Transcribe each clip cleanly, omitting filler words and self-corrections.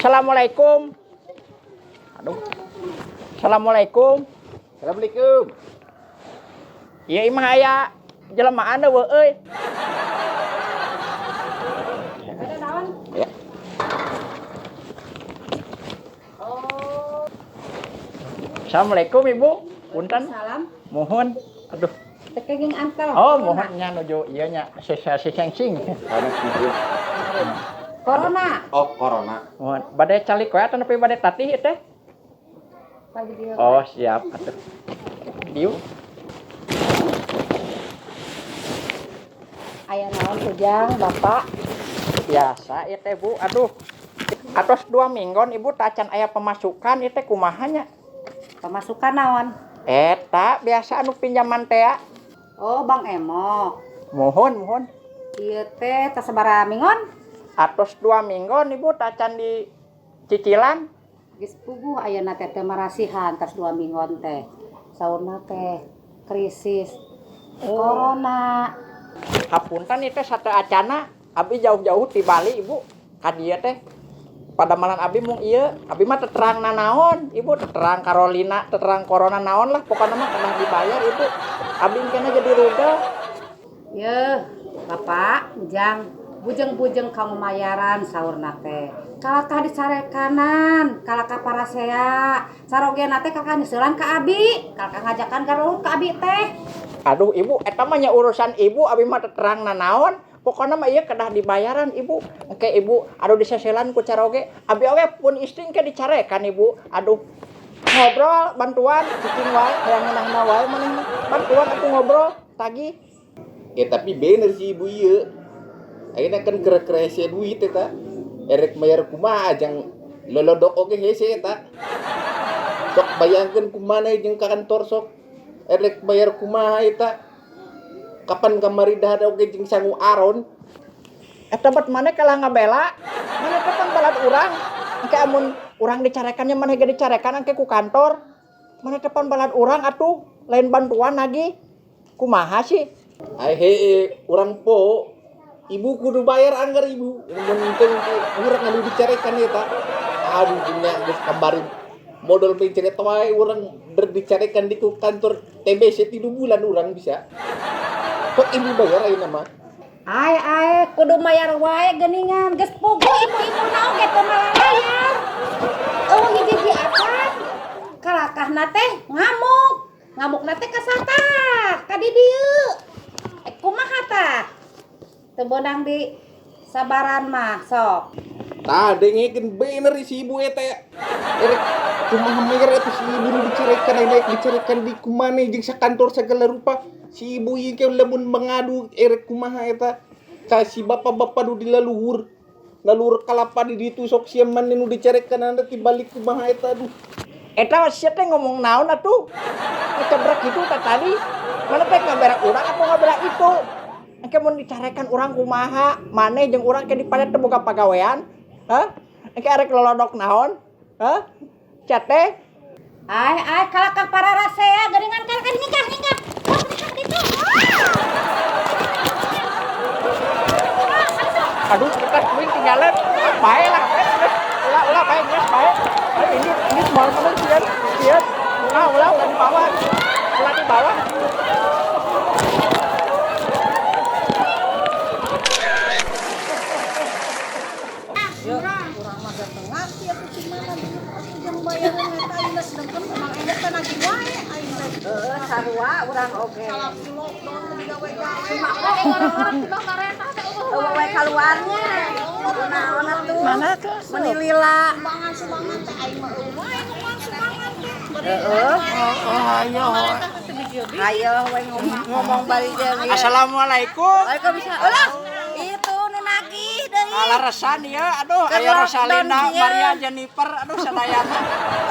Assalamualaikum. Aduh. Assalamualaikum. Assalamualaikum. Iya imah aya jelema anda euy. Ada naon? Ya. Assalamualaikum Ibu. Punten. Salam. Mohon. Aduh. Tekeging antel. Oh, mohon nya nuju ieu nya sing. Corona. Oh, corona. Mohon bade calik we atuh nepi bade tatih teh. Pagi dia. Oh, siap atuh. Diu. Aya naon Ujang, Bapak? Biasa ieu teh Bu. Aduh. Atos 2 minggon Ibu tacan aya pemasukan ieu teh kumaha nya? Pemasukan naon? Eta biasa anu pinjaman teh. Oh, Bang Emo. Mohon. Ieu teh tasabaraha mingon? Atos 2 minggon Ibu tacan di cicilan. Geus puguh ayeuna teh marasihan tos 2 minggon teh. Saurna teh krisis corona. Hapunten itu satu acana abi jauh-jauh ti Bali Ibu ka dieu teh pada malam abi mung ieu abi mah terang naon Ibu terang Carolina terang corona naon lah pokoknya mah kena dibayar Ibu abi kena jadi rugel. Yeuh, Bapak, Ujang, bujeng-bujeng kamu mayaran saurna teh. Kalakah dicarekanan, kalakah parasea. Sarogena teh kakak nyusulan ka abi, kalakah ngajakan garut ka abi teh. Aduh Ibu eta mah nya urusan Ibu abi mah terang naon pokoknya mah ieu kedah dibayaran Ibu engke Ibu aduh diseselan ku caroge abi oge pun istri ke dicarekan Ibu aduh ngobrol bantuan cicing wae hayang ngeunahna wae maneh bantuan aku ngobrol tagih. Ya tapi bener sih ibu ieu. Ayeuna kan kere-kerese duit eta. Erek bayar kumaha ajang lolodok oge hese eta. Sok bayangkeun kumaha jeung ka kantor sok. Erek bayar kumaha eta. Kapan kamari dah ada oge jeung sangu aron. Eta bet maneh kalah ngabela maneh teh kan balad urang engke amun urang dicarekannya maneh ge dicarekan engke ku kantor maneh teh pan balad urang atuh lain bantuan lagi kumaha sih. Ai heuh urang po ibu kudu bayar anggar ibu. Mun teu urang anu dicarekan eta. Aduh nya geus kambari modal pencet wae urang dicarekan di kantor TBC 3 bulan urang bisa. Kok ibu bayar ayeuna mah? Ai kudu mayar wae geuningan, geus puguh ibu-ibuna oge teu malalayar. Eueuh hiji-hiji apan. Kalakahna teh ngamuk. Ngamukna teh ka satah, ka di dieu. Kumaha tah? Teu beunang di sabaran mah sok. Tah dengekeun bener si ibu eta ya. Erek kumaha mayar eta si ibu nu dicarekan daek dicarekan di kumane jeung sakantor segala rupa. Si ibu ieu ke lamun mangadu erek kumaha eta ka si bapak-bapak nu dilaluhur. Laluhur kalapa di ditu sok sia maneh nu dicarekan anda ti balik kumaha eta aduh. Eta sia teh ngomong naon atuh? Kecebrak gitu teh tadi. Mana teh ngabera urang apa ngabera itu? Engke mun dicarekan urang kumaha? Maneh jeung urang ke di padet teu boga pagawean? Hah? Engke arek lolodok naon? Hah? Cat teh? Ai kalakah pararasea geuningan kalakah nikah. Aduh, kita kuing tinggalan. Bae lah. Ulah bae geus bae. Ayo ini semua mana sieun. Ulah di bawah. Ulah di bawah. Urang mah dateng ngasih atuh si mana jeung bayaran eta ayeuna sedengkeun memang enak teh nagih wae aing teh. Sarua urang oge. Salah si lockdown teh digawe-gawe. Makanya orang-orang tiba mareta teh wae keluarnya. Naon atuh? Mana tuh? Meni lila. Sumbangan teh aing mah wae ngomong sumbangan teh. Ayo we ngomong bari deui. Assalamualaikum. Waalaikumsalam. Ulah. Itu nu nagih deui. Alarasan ya, aduh, Ke aya Rosalinda, lockdown, Maria Jennifer, aduh sadaya mah.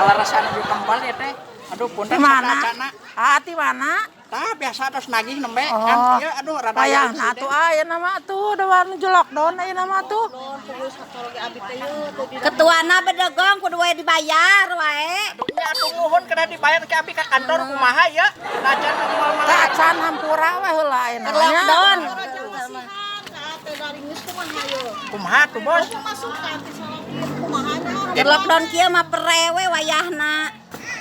Alarasan di kembal ya teh. Aduh, punten sadacana. Hati mana? Tah biasa terus nagih nembe kan ieu aduh rada Payahna tuh aya nama tuh da warna lockdown aya nama tuh. Ketuana bedegong kudu wae dibayar wae. Aduh nya atuh nuhun kena dibayar ke abi ka kantor kumaha ya? Lajan moal-moal. Kacan hampura we heula aya nama. Lockdown. Saat teh dari geus kumaha hayo. Kumaha tuh bos? Masukan di salon kumahanya. Di lockdown kieu mah perewe wayahna.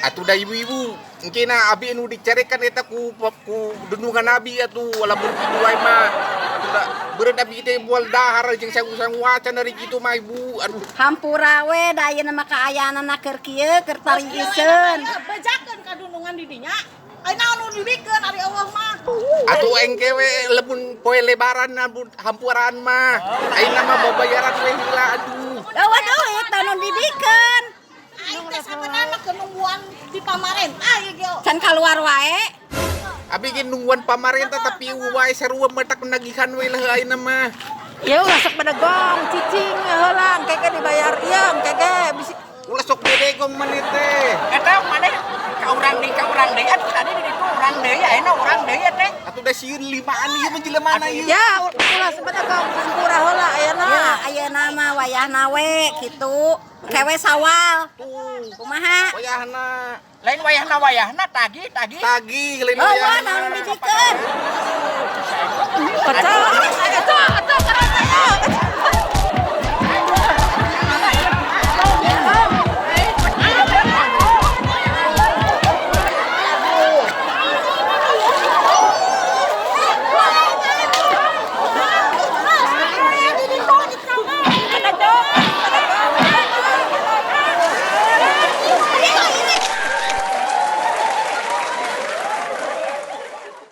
Atuh da ibu-ibu, engke na abi anu dicarekan eta ku dunungan abi atuh walaupun kitu wae mah. Atuh da beureun abi teh bual dahar jeung sangu-sangu wacan dari kitu mah ibu. Aduh, Hampura we da ayeuna mah kaayaanana keur kieu keur tariiseun. Bejakeun kadunungan di dinya. Ai naon nu dibikeun ari Allah mah. atuh engke we lebun poe lebaran ampun hampuran mah. Ayeuna mah babayaran we heula aduh. Eueuh duit anu dibikeun. Aing teh sabenerna kenungguan di pamarentah ieu ge. Can kaluar wae. Abi ge nungguan pamarentah tapi wae sarua metak penagihan we lah ayeuna mah. Ya ulah sok bedegong, cicing heula engke ge dibayar ieu engke ge bisi Ulah sok dedegong maneh teh. Eta maneh ka urang deui atuh tadi di ditu urang deui ayeuna urang deui teh. Atuh da sieun limaan ieu mah jelemana ieu. ya ulah sebedegong hampura heula ayeuna. Ya ayeuna mah wayahna we kitu. Kewe sawal. Kumaha? Wayahna Lain wayahna tagih. tagih lain Oh, wayahna. naon dibikeun? Pecah. Eta